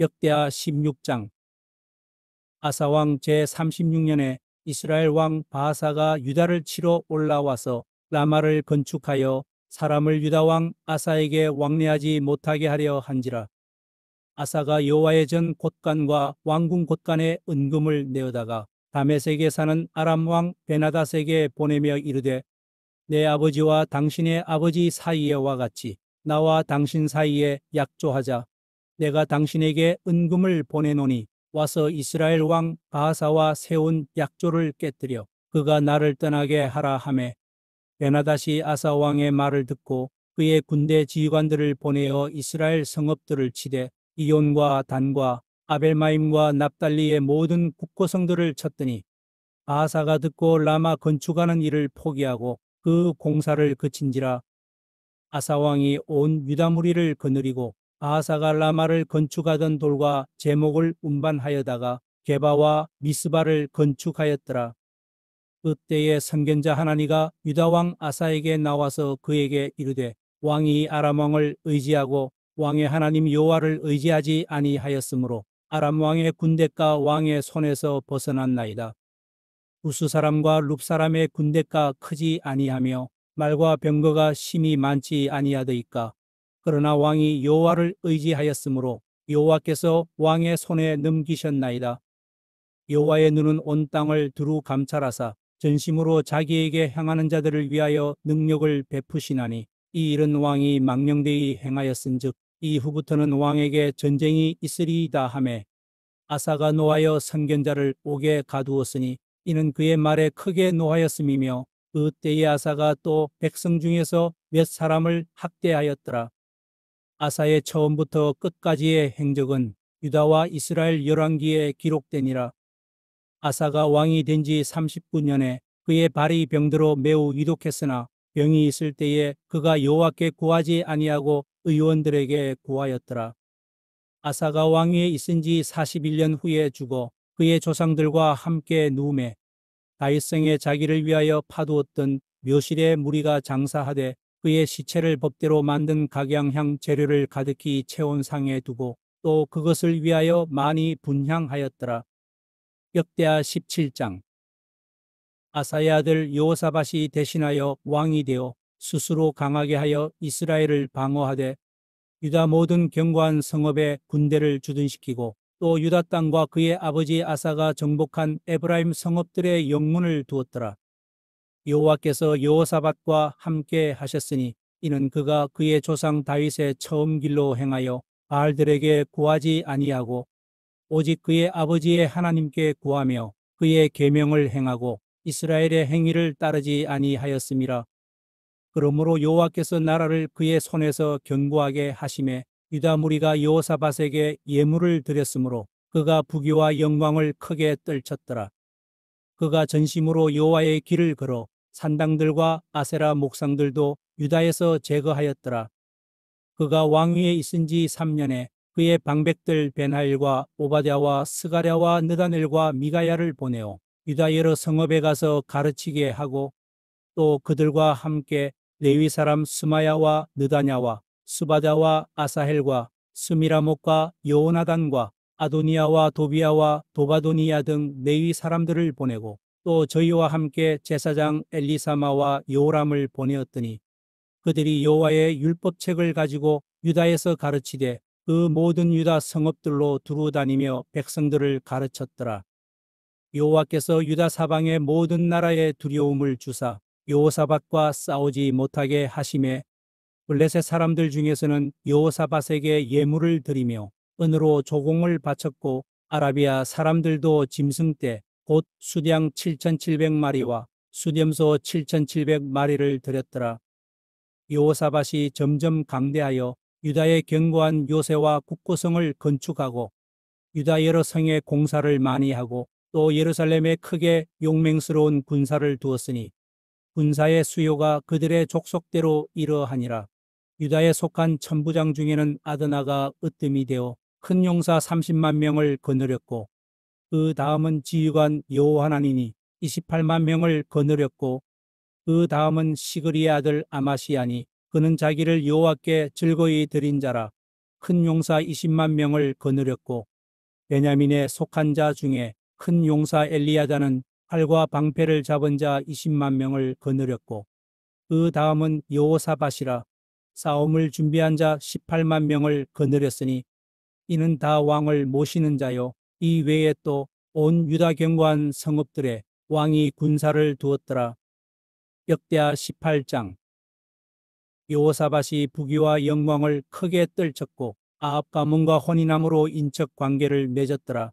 역대하 16장. 아사왕 제36년에 이스라엘 왕 바하사가 유다를 치러 올라와서 라마를 건축하여 사람을 유다 왕 아사에게 왕래하지 못하게 하려 한지라. 아사가 여호와의 전 곳간과 왕궁 곳간에 은금을 내어다가 다메섹에 사는 아람 왕 베나닷에게 보내며 이르되, 내 아버지와 당신의 아버지 사이에와 같이 나와 당신 사이에 약조하자. 내가 당신에게 은금을 보내노니 와서 이스라엘 왕 바하사와 세운 약조를 깨뜨려 그가 나를 떠나게 하라 하매, 베나닷이 아사 왕의 말을 듣고 그의 군대 지휘관들을 보내어 이스라엘 성읍들을 치되 이온과 단과 아벨마임과 납달리의 모든 국고성들을 쳤더니, 바하사가 듣고 라마 건축하는 일을 포기하고 그 공사를 그친지라. 아사 왕이 온 유다 무리를 거느리고 바하사가 라마를 건축하던 돌과 제목을 운반하여다가 게바와 미스바를 건축하였더라. 그때에 선견자 하나니가 유다 왕 아사에게 나와서 그에게 이르되, 왕이 아람 왕을 의지하고 왕의 하나님 여호와를 의지하지 아니하였으므로 아람 왕의 군대가 왕의 손에서 벗어났나이다. 우스 사람과 룹 사람의 군대가 크지 아니하며 말과 병거가 심히 많지 아니하더이까. 그러나 왕이 여호와를 의지하였으므로 여호와께서 왕의 손에 넘기셨나이다. 여호와의 눈은 온 땅을 두루 감찰하사 전심으로 자기에게 향하는 자들을 위하여 능력을 베푸시나니, 이 일은 왕이 망령되이 행하였은즉 이후부터는 왕에게 전쟁이 있으리이다 하매, 아사가 노하여 선견자를 옥에 가두었으니 이는 그의 말에 크게 노하였음이며, 그 때에 아사가 또 백성 중에서 몇 사람을 학대하였더라. 아사의 처음부터 끝까지의 행적은 유다와 이스라엘 열왕기에 기록되니라. 아사가 왕이 된 지 39년에 그의 발이 병들어 매우 위독했으나 병이 있을 때에 그가 여호와께 구하지 아니하고 의원들에게 구하였더라. 아사가 왕위에 있은 지 41년 후에 죽어 그의 조상들과 함께 누우매, 다윗성에 자기를 위하여 파두었던 묘실의 무리가 장사하되 그의 시체를 법대로 만든 각양향 재료를 가득히 채운 상에 두고 또 그것을 위하여 많이 분향하였더라. 역대하 17장. 아사의 아들 여호사밧이 대신하여 왕이 되어 스스로 강하게 하여 이스라엘을 방어하되 유다 모든 견고한 성읍에 군대를 주둔시키고 또 유다 땅과 그의 아버지 아사가 정복한 에브라임 성읍들의 영문을 두었더라. 여호와께서 여호사밧과 함께 하셨으니 이는 그가 그의 조상 다윗의 처음 길로 행하여 바알들에게 구하지 아니하고 오직 그의 아버지의 하나님께 구하며 그의 계명을 행하고 이스라엘의 행위를 따르지 아니하였음이라. 그러므로 여호와께서 나라를 그의 손에서 견고하게 하심에 유다 무리가 여호사밧에게 예물을 드렸으므로 그가 부귀와 영광을 크게 떨쳤더라. 그가 전심으로 여호와의 길을 걸어 산당들과 아세라 목상들도 유다에서 제거하였더라. 그가 왕위에 있은 지 3년에 그의 방백들 베나일과 오바댜와 스가랴와 느다넬과 미가야를 보내어 유다 여러 성읍에 가서 가르치게 하고, 또 그들과 함께 레위 사람 스마야와 느다냐와 스바다와 아사헬과 스미라목과 여호나단과 아도니아와 도비아와 도바도니아 등 레위 사람들을 보내고, 또 저희와 함께 제사장 엘리사마와 요람을 보내었더니 그들이 여호와의 율법책을 가지고 유다에서 가르치되 그 모든 유다 성읍들로 두루 다니며 백성들을 가르쳤더라. 여호와께서 유다 사방의 모든 나라에 두려움을 주사 여호사밧과 싸우지 못하게 하심에, 블레셋 사람들 중에서는 여호사밧에게 예물을 드리며 은으로 조공을 바쳤고, 아라비아 사람들도 짐승떼 곧 수량 7,700마리와 수렴소 7,700마리를 드렸더라. 여호사밧이 점점 강대하여 유다의 견고한 요새와 국고성을 건축하고 유다 여러 성에 공사를 많이 하고 또 예루살렘에 크게 용맹스러운 군사를 두었으니 군사의 수요가 그들의 족속대로 이러하니라. 유다에 속한 천부장 중에는 아드나가 으뜸이 되어 큰 용사 30만 명을 거느렸고, 그 다음은 지휘관 여호하나니니 28만 명을 거느렸고, 그 다음은 시그리의 아들 아마시아니 그는 자기를 여호와께 즐거이 드린 자라. 큰 용사 20만 명을 거느렸고 베냐민에 속한 자 중에 큰 용사 엘리야다는 활과 방패를 잡은 자 20만 명을 거느렸고 그 다음은 여호사밧이라 싸움을 준비한 자 18만 명을 거느렸으니 이는 다 왕을 모시는 자요 이 외에 또 온 유다 견고한 성읍들에 왕이 군사를 두었더라. 역대하 18장. 여호사밧이 부귀와 영광을 크게 떨쳤고 아합 가문과 혼인함으로 인척 관계를 맺었더라.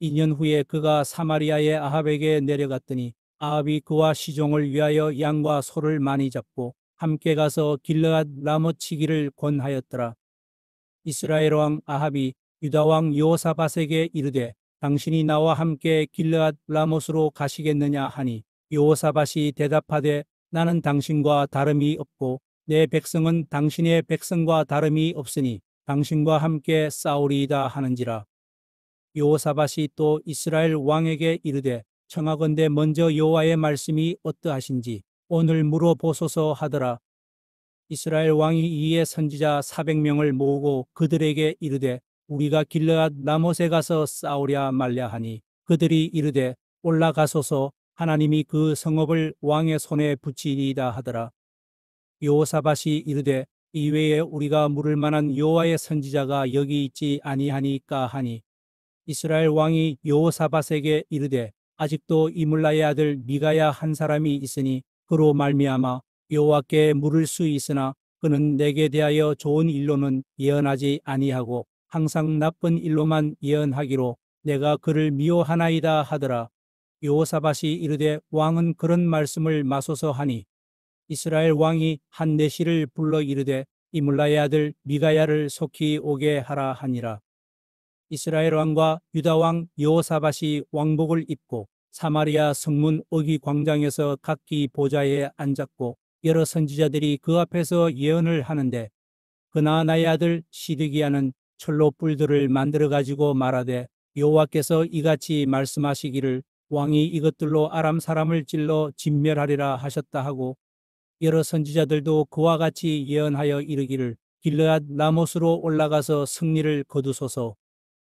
2년 후에 그가 사마리아의 아합에게 내려갔더니 아합이 그와 시종을 위하여 양과 소를 많이 잡고 함께 가서 길르앗 라못 치기를 권하였더라. 이스라엘 왕 아합이 유다 왕 여호사밧에게 이르되 당신이 나와 함께 길르앗 라못으로 가시겠느냐 하니 여호사밧이 대답하되 나는 당신과 다름이 없고 내 백성은 당신의 백성과 다름이 없으니 당신과 함께 싸우리이다 하는지라. 여호사밧이 또 이스라엘 왕에게 이르되 청하건대 먼저 여호와의 말씀이 어떠하신지 오늘 물어보소서 하더라. 이스라엘 왕이 이에 선지자 400명을 모으고 그들에게 이르되 우리가 길르앗 라못에 가서 싸우랴 말랴 하니 그들이 이르되 올라가소서 하나님이 그 성읍을 왕의 손에 붙이리이다 하더라. 여호사밧이 이르되 이외에 우리가 물을 만한 여호와의 선지자가 여기 있지 아니하니까 하니 이스라엘 왕이 여호사밧에게 이르되 아직도 이물라의 아들 미가야 한 사람이 있으니 그로 말미암아 여호와께 물을 수 있으나 그는 내게 대하여 좋은 일로는 예언하지 아니하고 항상 나쁜 일로만 예언하기로 내가 그를 미워하나이다 하더라. 여호사밧이 이르되 왕은 그런 말씀을 마소서 하니 이스라엘 왕이 한 내시를 불러 이르되 이물라의 아들 미가야를 속히 오게 하라 하니라. 이스라엘 왕과 유다 왕 여호사밧이 왕복을 입고 사마리아 성문 어기 광장에서 각기 보좌에 앉았고 여러 선지자들이 그 앞에서 예언을 하는데 그나아나의 아들 시드기야는 철로 뿔들을 만들어 가지고 말하되 여호와께서 이같이 말씀하시기를 왕이 이것들로 아람 사람을 찔러 진멸하리라 하셨다 하고 여러 선지자들도 그와 같이 예언하여 이르기를 길르앗 라못으로 올라가서 승리를 거두소서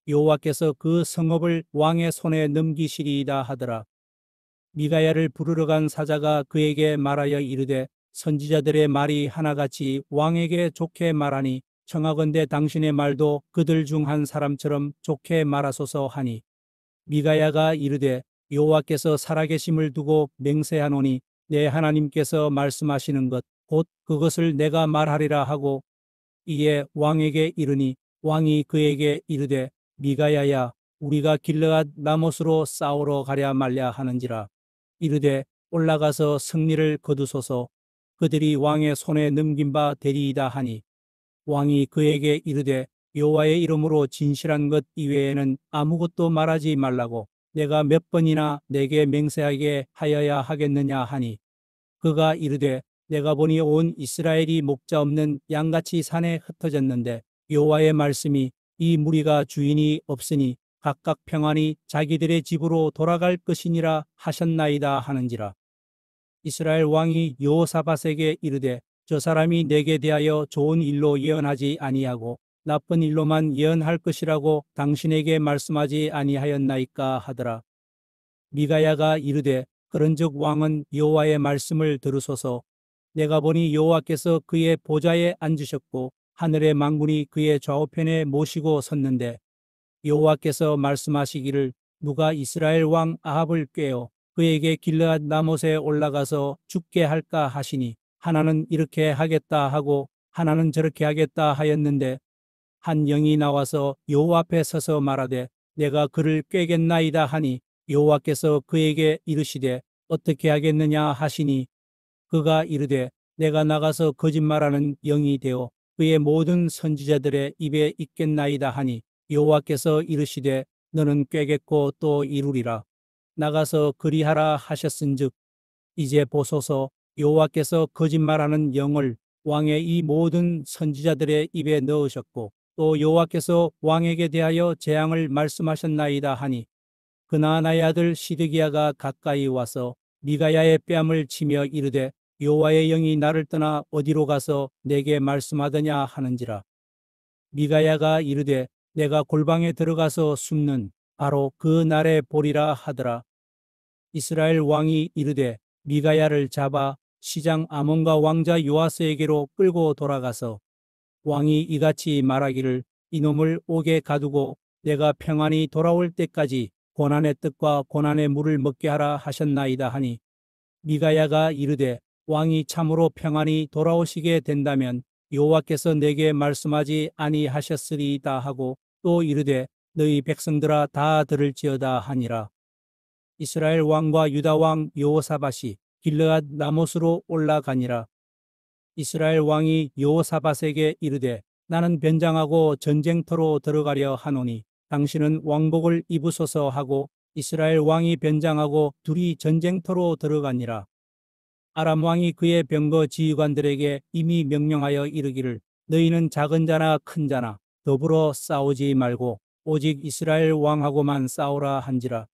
여호와께서 그 성읍을 왕의 손에 넘기시리이다 하더라. 미가야를 부르러 간 사자가 그에게 말하여 이르되 선지자들의 말이 하나같이 왕에게 좋게 말하니 청하건대 당신의 말도 그들 중 한 사람처럼 좋게 말하소서 하니 미가야가 이르되 여호와께서 살아계심을 두고 맹세하노니 내 하나님께서 말씀하시는 것 곧 그것을 내가 말하리라 하고 이에 왕에게 이르니 왕이 그에게 이르되 미가야야 우리가 길르앗 라못으로 싸우러 가랴 말랴 하는지라. 이르되 올라가서 승리를 거두소서 그들이 왕의 손에 넘긴 바 되리이다 하니 왕이 그에게 이르되 여호와의 이름으로 진실한 것 이외에는 아무것도 말하지 말라고 내가 몇 번이나 내게 맹세하게 하여야 하겠느냐 하니 그가 이르되 내가 보니 온 이스라엘이 목자 없는 양같이 산에 흩어졌는데 여호와의 말씀이 이 무리가 주인이 없으니 각각 평안히 자기들의 집으로 돌아갈 것이니라 하셨나이다 하는지라. 이스라엘 왕이 여호사밧에게 이르되 저 사람이 내게 대하여 좋은 일로 예언하지 아니하고 나쁜 일로만 예언할 것이라고 당신에게 말씀하지 아니하였나이까 하더라. 미가야가 이르되 그런즉 왕은 여호와의 말씀을 들으소서 내가 보니 여호와께서 그의 보좌에 앉으셨고 하늘의 만군이 그의 좌우편에 모시고 섰는데 여호와께서 말씀하시기를 누가 이스라엘 왕 아합을 꾀어 그에게 길르앗 라못에 올라가서 죽게 할까 하시니 하나는 이렇게 하겠다 하고 하나는 저렇게 하겠다 하였는데 한 영이 나와서 여호와 앞에 서서 말하되 내가 그를 꾀겠나이다 하니 여호와께서 그에게 이르시되 어떻게 하겠느냐 하시니 그가 이르되 내가 나가서 거짓말하는 영이 되어 그의 모든 선지자들의 입에 있겠나이다 하니 여호와께서 이르시되 너는 꾀겠고 또 이루리라. 나가서 그리하라 하셨은즉 이제 보소서 여호와께서 거짓말하는 영을 왕의 이 모든 선지자들의 입에 넣으셨고 또 여호와께서 왕에게 대하여 재앙을 말씀하셨나이다 하니 그나아나의 아들 시드기야가 가까이 와서 미가야의 뺨을 치며 이르되 여호와의 영이 나를 떠나 어디로 가서 내게 말씀하더냐 하는지라. 미가야가 이르되 내가 골방에 들어가서 숨는 바로 그 날에 보리라 하더라. 이스라엘 왕이 이르되 미가야를 잡아 시장 아몬과 왕자 요아스에게로 끌고 돌아가서 왕이 이같이 말하기를 이놈을 옥에 가두고 내가 평안히 돌아올 때까지 고난의 떡과 고난의 물을 먹게 하라 하셨나이다 하니 미가야가 이르되 왕이 참으로 평안히 돌아오시게 된다면 여호와께서 내게 말씀하지 아니하셨으리이다 하고 또 이르되 너희 백성들아 다 들을지어다 하니라. 이스라엘 왕과 유다 왕 여호사밧이 길르앗 라못으로 올라가니라. 이스라엘 왕이 여호사밧에게 이르되 나는 변장하고 전쟁터로 들어가려 하노니 당신은 왕복을 입으소서 하고 이스라엘 왕이 변장하고 둘이 전쟁터로 들어가니라. 아람 왕이 그의 병거 지휘관들에게 이미 명령하여 이르기를 너희는 작은 자나 큰 자나 더불어 싸우지 말고 오직 이스라엘 왕하고만 싸우라 한지라.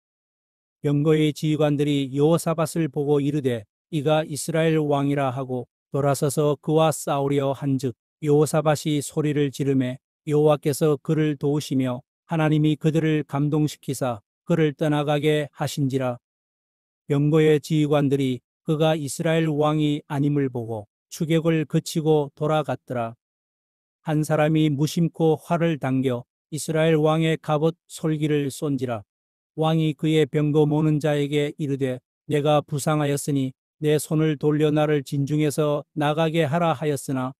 병거의 지휘관들이 여호사밧을 보고 이르되 이가 이스라엘 왕이라 하고 돌아서서 그와 싸우려 한즉 여호사밧이 소리를 지르매 여호와께서 그를 도우시며 하나님이 그들을 감동시키사 그를 떠나가게 하신지라. 병거의 지휘관들이 그가 이스라엘 왕이 아님을 보고 추격을 그치고 돌아갔더라. 한 사람이 무심코 활을 당겨 이스라엘 왕의 갑옷 솔기를 쏜지라. 왕이 그의 병거 모는 자에게 이르되 내가 부상하였으니 내 손을 돌려 나를 진중에서 나가게 하라 하였으나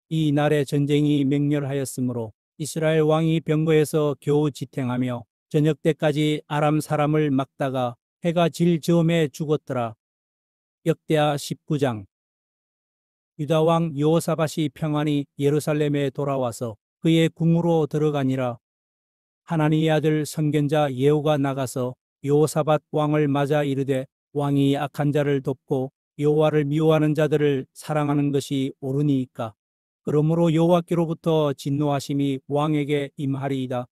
이 날에 전쟁이 맹렬하였으므로 이스라엘 왕이 병거에서 겨우 지탱하며 저녁 때까지 아람 사람을 막다가 해가 질 즈음에 죽었더라. 역대하 19장. 유다 왕 여호사밧이 평안히 예루살렘에 돌아와서 그의 궁으로 들어가니라. 하나니의 아들 선견자 예후가 나가서 여호사밧 왕을 맞아 이르되 왕이 악한 자를 돕고 여호와를 미워하는 자들을 사랑하는 것이 옳으니이까. 그러므로 여호와께로부터 진노하심이 왕에게 임하리이다.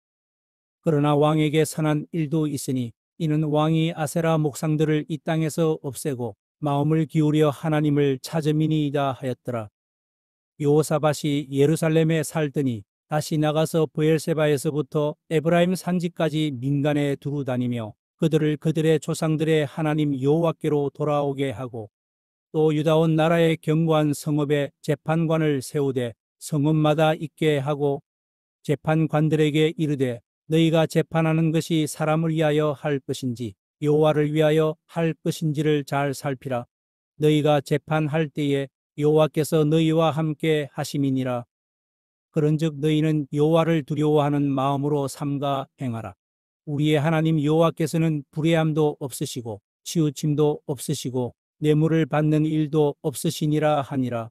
그러나 왕에게 선한 일도 있으니 이는 왕이 아세라 목상들을 이 땅에서 없애고 마음을 기울여 하나님을 찾음이니이다 하였더라. 여호사밧이 예루살렘에 살더니 다시 나가서 브엘세바에서부터 에브라임 산지까지 민간에 두루 다니며 그들을 그들의 조상들의 하나님 여호와께로 돌아오게 하고 또 유다 온 나라의 견고한 성읍에 재판관을 세우되 성읍마다 있게 하고 재판관들에게 이르되 너희가 재판하는 것이 사람을 위하여 할 것인지 여호와를 위하여 할 것인지를 잘 살피라. 너희가 재판할 때에 여호와께서 너희와 함께 하심이니라. 그런즉 너희는 여호와를 두려워하는 마음으로 삼가 행하라. 우리의 하나님 여호와께서는 불의함도 없으시고 치우침도 없으시고 뇌물을 받는 일도 없으시니라 하니라.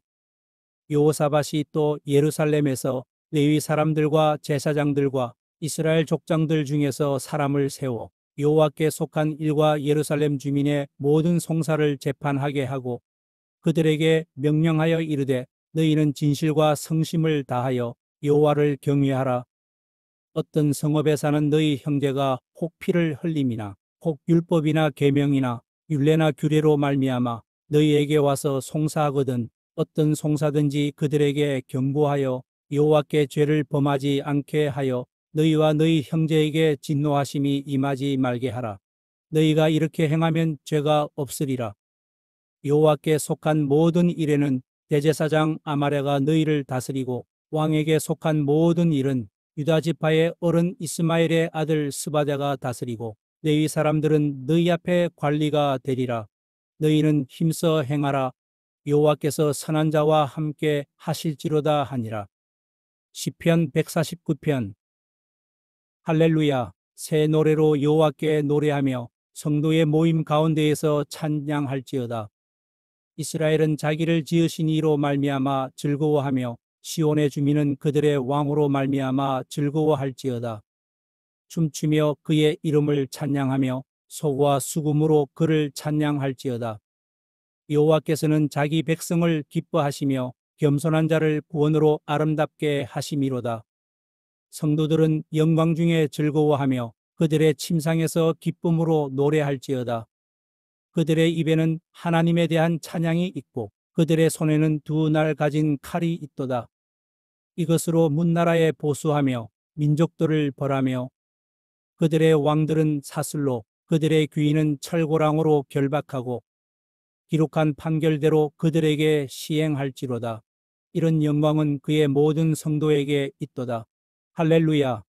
여호사밧이 또 예루살렘에서 레위 사람들과 제사장들과 이스라엘 족장들 중에서 사람을 세워 여호와께 속한 일과 예루살렘 주민의 모든 송사를 재판하게 하고 그들에게 명령하여 이르되 너희는 진실과 성심을 다하여 여호와를 경외하라. 어떤 성읍에 사는 너희 형제가 혹 피를 흘림이나 혹 율법이나 계명이나 율례나 규례로 말미암아 너희에게 와서 송사하거든 어떤 송사든지 그들에게 경고하여 여호와께 죄를 범하지 않게 하여 너희와 너희 형제에게 진노하심이 임하지 말게 하라. 너희가 이렇게 행하면 죄가 없으리라. 여호와께 속한 모든 일에는 대제사장 아마랴가 너희를 다스리고 왕에게 속한 모든 일은 유다 지파의 어른 이스마엘의 아들 스바랴가 다스리고 레위 사람들은 너희 앞에 관리가 되리라. 너희는 힘써 행하라. 여호와께서 선한 자와 함께 하실지로다 하니라. 시편 149편. 할렐루야. 새 노래로 여호와께 노래하며 성도의 모임 가운데에서 찬양할지어다. 이스라엘은 자기를 지으신 이로 말미암아 즐거워하며 시온의 주민은 그들의 왕으로 말미암아 즐거워할지어다. 춤추며 그의 이름을 찬양하며 소고와 수금으로 그를 찬양할지어다. 여호와께서는 자기 백성을 기뻐하시며 겸손한 자를 구원으로 아름답게 하심이로다. 성도들은 영광 중에 즐거워하며 그들의 침상에서 기쁨으로 노래할지어다. 그들의 입에는 하나님에 대한 찬양이 있고 그들의 손에는 두 날 가진 칼이 있도다. 이것으로 문나라에 보수하며 민족들을 벌하며 그들의 왕들은 사슬로 그들의 귀인은 철고랑으로 결박하고 기록한 판결대로 그들에게 시행할지로다. 이런 영광은 그의 모든 성도에게 있도다. 할렐루야.